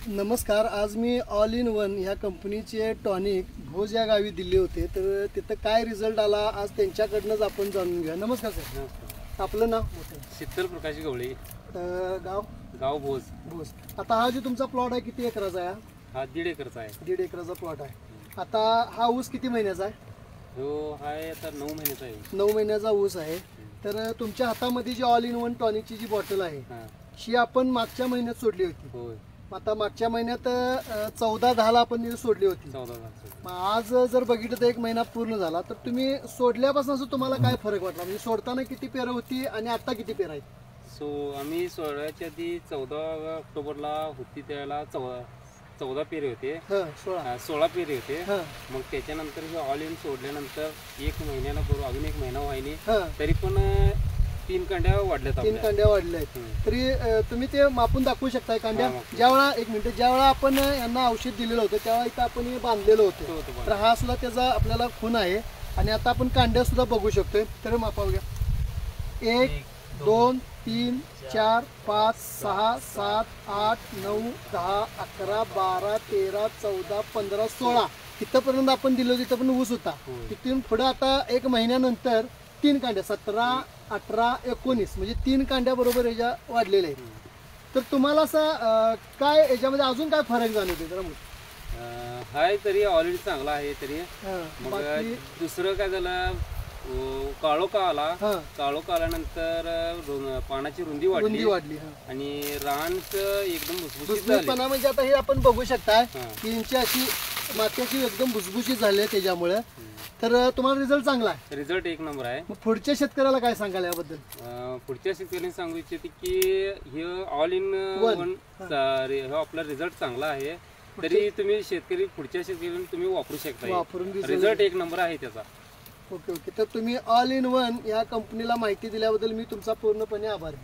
नमस्कार. आज मी all in one ह्या कंपनीचे टॉनिक भोज या गावी दिले होते, तर तिथं काय रिझल्ट आला आज त्यांच्याकडनंच आपण जाणून घेऊया. नमस्कार सर. आपलं नाव? शीतल प्रकाश गवळी. गाव? गाव भोज. भोज. आता हा जो तुमचा प्लॉट आहे किती एकराचा आहे? हा 1.5 एकरचा आहे. 1.5 एकराचा प्लॉट आहे. आता हा ऊस किती महिन्याचा आहे? हो आहे आता 9 महिन्याचा आहे. 9 महिन्याचा ऊस आहे. तर तुमच्या हातामध्ये जी ऑल इन वन टॉनिकची जी बॉटल आहे ही आपण मागच्या महिन्यात सोडली होती. होय. आता मागच्या महिन्यात 14/10 आपण सोडली होती. 14 आज जर बघितलं तर 1 महिना पूर्ण झाला, तर तुम्ही सोडल्यापासून असं तुम्हाला काय फरक वाटला? म्हणजे सोडताना किती पेरं होती आणि आता किती पेरं आहेत? आम्ही सोडायच्या आधी 14 ऑक्टोबरला होती, त्याला 14 पेरे होते. 16 पेरे होते. मग त्याच्यानंतर हे ऑल इन सोडल्यानंतर 1 महिन्यानं बरोबर अजून 1 महिना व्हायनी, तरी पण 3 कांड्या वाढल्यात. 3 कांड्या वाढल्या आहेत. तरी तुम्ही ते मापून दाखवू शकताय कांड्या? ज्यावेळा 1 मिनिट, ज्यावेळा आपण यांना औषध दिलेलं होतं त्यावेळा इथं आपण हे बांधलेलं होतं, तर हा सुद्धा त्याचा आपल्याला खूण आहे. आणि आता आपण कांड्या सुद्धा बघू शकतोय. तर मापावूया. 1 2 3 4 5 6 7 8 9 10 11 12 13 14 15 16 इथपर्यंत आपण दिलं. तिथं पण ऊस होता. तिथून पुढे आता 1 महिन्यानंतर 3 कांड्या 17 18 19 म्हणजे 3 कांड्या बरोबर याच्या वाढलेल्या आहेत. तर तुम्हाला असं काय याच्यामध्ये अजून काय फरक जाणवते? जरा हाय तरी ऑलरेडी चांगला आहे. तरी मग दुसरं काय झालं, काळोखा आला. काळोखा आल्यानंतर पानाची रुंदी वाढली आणि रानच एकदम भुसभुशीत झाली. म्हणजे आता हे आपण बघू शकता की यांची अशी मातीची एकदम भुसभुशीत झाली आहे त्याच्यामुळे. तर तुम्हाला रिझल्ट चांगला आहे? रिझल्ट 1 नंबर आहे. मग पुढच्या शेतकऱ्याला काय सांगाल याबद्दल? पुढच्या शेतकऱ्यांनी सांगू इच्छिते की हे ऑल इन वन आपला रिझल्ट चांगला आहे. तरी तुम्ही शेतकरी पुढच्या शेतकऱ्यांनी तुम्ही वापरू शकता. रिझल्ट 1 नंबर आहे त्याचा. ओके. तर तुम्ही ऑल इन वन या कंपनीला माहिती दिल्याबद्दल मी तुमचा पूर्णपणे आभारी.